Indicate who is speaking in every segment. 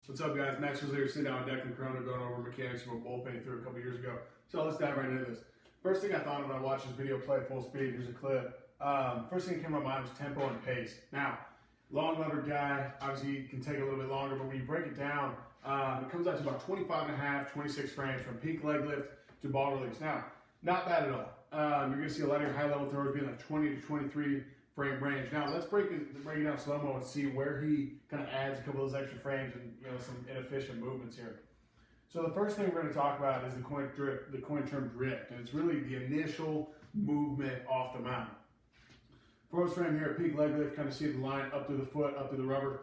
Speaker 1: What's up, guys? Max was here sitting down with Declan Cronin going over mechanics from a bull paint through a couple years ago. So let's dive right into this. First thing I thought of when I watched this video play at full speed, here's a clip. First thing that came to my mind was tempo and pace. Now, long lever guy, obviously can take a little bit longer, but when you break it down, it comes out to about 25.5, 26 frames from peak leg lift to ball release. Now, not bad at all. You're going to see a lot of your high level throwers being like 20 to 23 frame range. Now let's break it down slow-mo and see where he kind of adds a couple of those extra frames and some inefficient movements here. So the first thing we're going to talk about is the coin term drift, and it's really the initial movement off the mound. First frame here at peak leg lift, kind of see the line up through the foot, up through the rubber.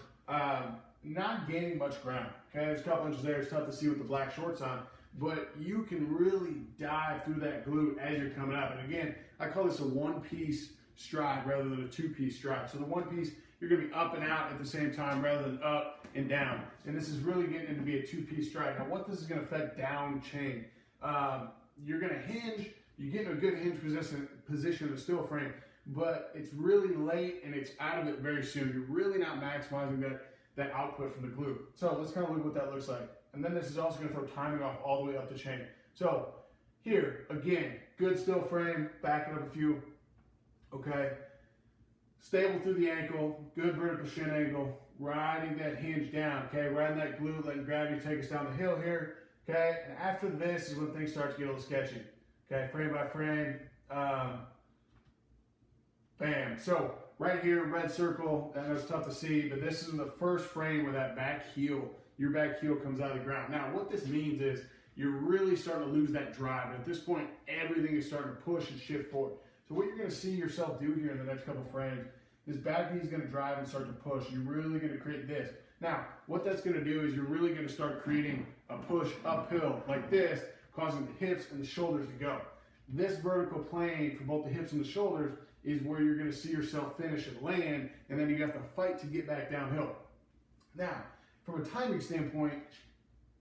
Speaker 1: Not gaining much ground. Okay, there's a couple inches there. It's tough to see with the black shorts on, but you can really dive through that glute as you're coming up. And again, I call this a one-piece stride rather than a two-piece stride. So the one piece, you're going to be up and out at the same time rather than up and down. And this is really getting to be a two-piece stride. Now what this is going to affect down chain, you're going to hinge, you get in a good hinge position of the still frame, but it's really late and it's out of it very soon. You're really not maximizing that output from the glute. So let's kind of look what that looks like. And then this is also going to throw timing off all the way up the chain. So here, again, good still frame, backing up a few. Okay, stable through the ankle, good vertical shin angle, riding that hinge down, okay, riding that glute, letting gravity take us down the hill here, okay, and after this is when things start to get a little sketchy, okay, frame by frame, bam. So right here, red circle, I know it's tough to see, but this is the first frame where that back heel, your back heel comes out of the ground. Now what this means is you're really starting to lose that drive, and at this point, everything is starting to push and shift forward. So what you're going to see yourself do here in the next couple frames, this back knee is going to drive and start to push. You're really going to create this. Now, what that's going to do is you're really going to start creating a push uphill like this, causing the hips and the shoulders to go. This vertical plane for both the hips and the shoulders is where you're going to see yourself finish and land, and then you have to fight to get back downhill. Now, from a timing standpoint,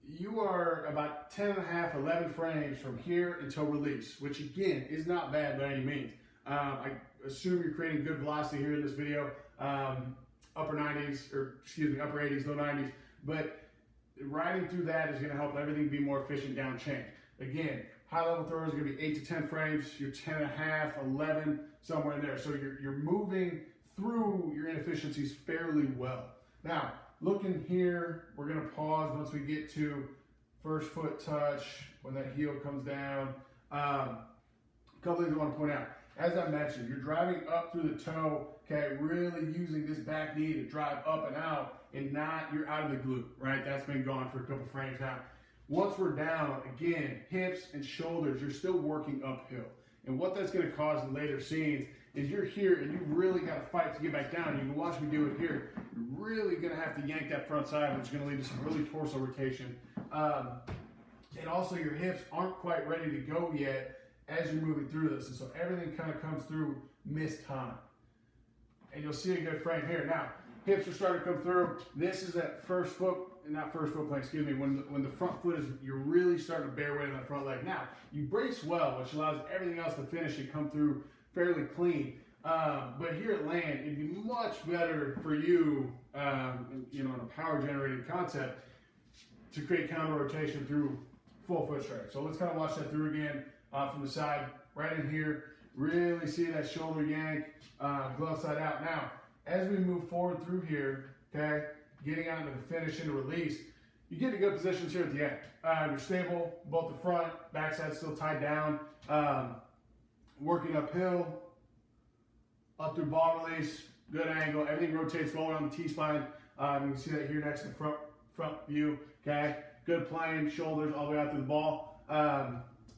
Speaker 1: you are about 10.5, 11 frames from here until release, which again is not bad by any means. I assume you're creating good velocity here in this video, upper 80s, low 90s, but riding through that is going to help everything be more efficient down chain. Again, high level throwers are going to be 8 to 10 frames, you're 10.5, 11, somewhere in there. So you're moving through your inefficiencies fairly well. Now, looking here, we're going to pause once we get to first foot touch, when that heel comes down. A couple things I want to point out. As I mentioned, you're driving up through the toe, okay, really using this back knee to drive up and out, and not, you're out of the glute, right? That's been gone for a couple frames now. Once we're down, again, hips and shoulders, you're still working uphill. And what that's going to cause in later scenes is you're here and you really got to fight to get back down. You can watch me do it here. You're really going to have to yank that front side, which is going to lead to some really torso rotation. And also your hips aren't quite ready to go yet as you're moving through this. And so everything kind of comes through missed time. And you'll see a good frame here. Now, hips are starting to come through. This is that first foot plane, excuse me, when the front foot is, you're really starting to bear weight on that front leg. Now, you brace well, which allows everything else to finish and come through fairly clean. But here at land, it'd be much better for you, in a power generating concept, to create counter rotation through full foot strike. So let's kind of watch that through again from the side, right in here. Really see that shoulder yank, glove side out. Now, as we move forward through here, okay, getting out into the finish and the release, you get to good positions here at the end. You're stable, both the front, backside still tied down, working uphill, up through ball release, good angle, everything rotates well around the T-spine. You can see that here next to the front view, okay? Good plane, shoulders all the way out through the ball.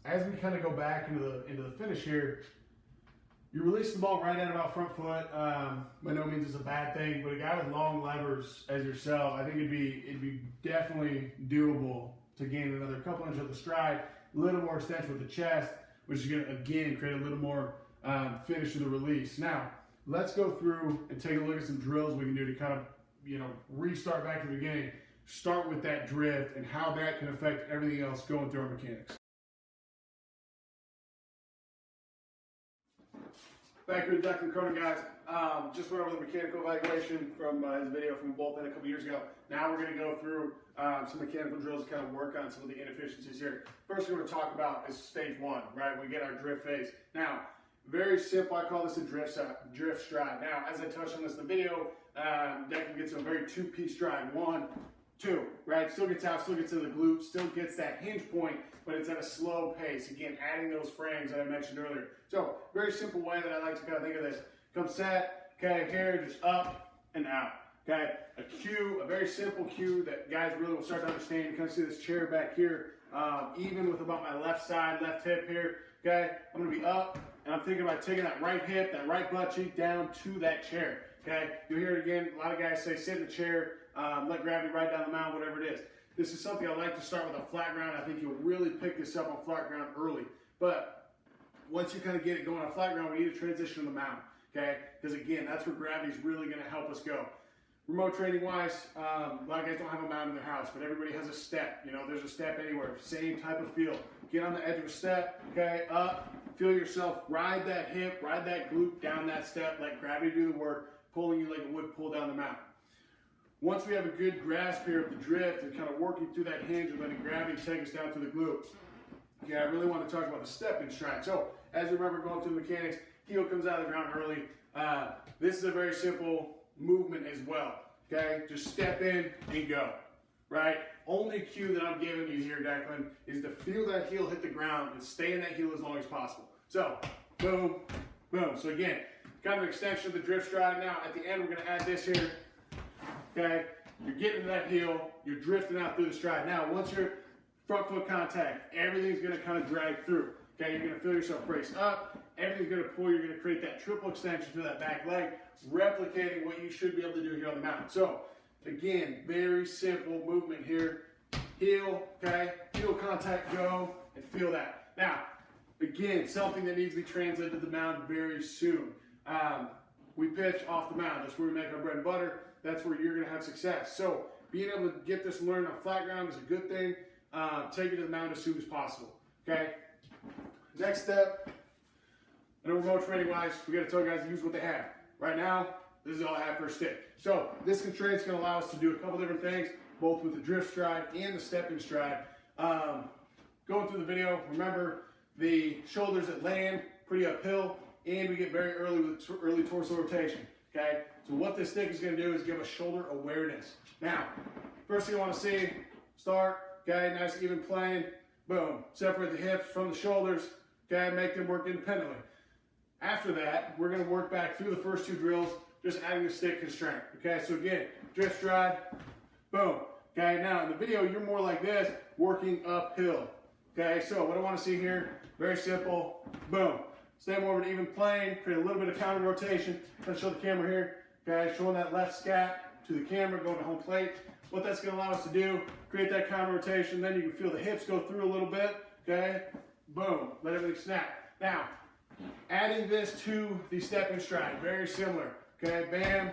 Speaker 1: As we kind of go back into the finish here, you release the ball right at about front foot. By no means is a bad thing, but a guy with long levers as yourself, I think it'd be definitely doable to gain another couple inches of the stride, a little more extension with the chest, which is going to again create a little more finish to the release. Now, let's go through and take a look at some drills we can do to kind of restart back to the beginning. Start with that drift and how that can affect everything else going through our mechanics. Back here with Declan Cronin, guys. Just went over the mechanical evaluation from his video from a bullpen a couple years ago. Now we're going to go through some mechanical drills to kind of work on some of the inefficiencies here. First thing we're going to talk about is stage 1, right? We get our drift phase. Now, very simple. I call this a drift stride. Now, as I touched on this in the video, Declan gets a very 2-piece stride. 1, 2, right? Still gets out, still gets to the glute, still gets that hinge point, but it's at a slow pace. Again, adding those frames that I mentioned earlier. So, very simple way that I like to kind of think of this. Come set, okay, here, just up and out. Okay, a cue, a very simple cue that guys really will start to understand. You kind of see this chair back here, even with about my left side, left hip here. Okay, I'm going to be up, and I'm thinking about taking that right hip, that right butt cheek down to that chair. Okay, you'll hear it again. A lot of guys say sit in the chair, let gravity ride down the mountain, whatever it is. This is something I like to start with a flat ground. I think you'll really pick this up on flat ground early. But once you kind of get it going on flat ground, we need to transition to the mound. Okay, because again, that's where gravity is really going to help us go. Remote training wise, a lot of guys don't have a mound in their house, but everybody has a step. You know, there's a step anywhere. Same type of feel. Get on the edge of a step, okay, up, feel yourself, ride that hip, ride that glute down that step, let gravity do the work, pulling you like it would pull down the mountain. Once we have a good grasp here of the drift and kind of working through that hinge and letting gravity take us down to the glute, yeah, I really want to talk about the step and stride. So, as you remember going through the mechanics, heel comes out of the ground early. This is a very simple movement as well, okay? Just step in and go, right? Only cue that I'm giving you here, Declan, is to feel that heel hit the ground and stay in that heel as long as possible. So, boom, boom. So again, kind of an extension of the drift stride. Now, at the end, we're gonna add this here, okay? You're getting to that heel, you're drifting out through the stride. Now, once you're front foot contact, everything's gonna kind of drag through, okay? You're gonna feel yourself brace up, everything's gonna pull, you're gonna create that triple extension to that back leg, replicating what you should be able to do here on the mountain. So, again, very simple movement here. Heel, okay? Heel contact, go, and feel that. Now, again, something that needs to be translated to the mound very soon. We pitch off the mound. That's where we make our bread and butter. That's where you're gonna have success. So, being able to get this learned on flat ground is a good thing. Take it to the mound as soon as possible, okay? Next step, I know remote training wise, we gotta tell guys to use what they have. Right now, this is all I have for a stick. So this constraint is going to allow us to do a couple different things, both with the drift stride and the stepping stride. Going through the video, remember the shoulders that land pretty uphill, and we get very early with early torso rotation. Okay, so what this stick is going to do is give us shoulder awareness. Now, first thing you want to see, start, okay, nice even plane, boom, separate the hips from the shoulders, okay, make them work independently. After that, we're going to work back through the first 2 drills, just adding the stick constraint. Okay, so again, drift stride, boom. Okay, now in the video, you're more like this, working uphill. Okay, so what I want to see here, very simple, boom. Stay more of an even plane, create a little bit of counter rotation. I'm going to show the camera here. Okay, showing that left scat to the camera, going to home plate. What that's going to allow us to do, create that counter rotation, then you can feel the hips go through a little bit. Okay, boom, let everything snap. Now, adding this to the step and stride, very similar. Okay, bam,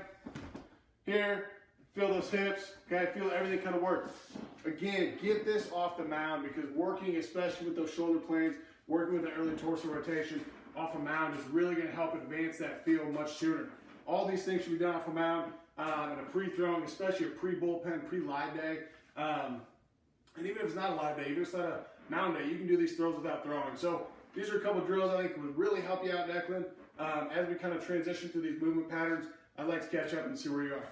Speaker 1: here, feel those hips, okay, feel everything kind of work. Again, get this off the mound because working, especially with those shoulder planes, working with the early torso rotation off a mound is really going to help advance that feel much sooner. All these things should be done off a mound in a pre-throwing, especially a pre-bullpen, pre-live day. And even if it's not a live day, even if it's not a mound day, you can do these throws without throwing. So these are a couple of drills I think would really help you out, Declan. As we kind of transition through these movement patterns, I'd like to catch up and see where you are.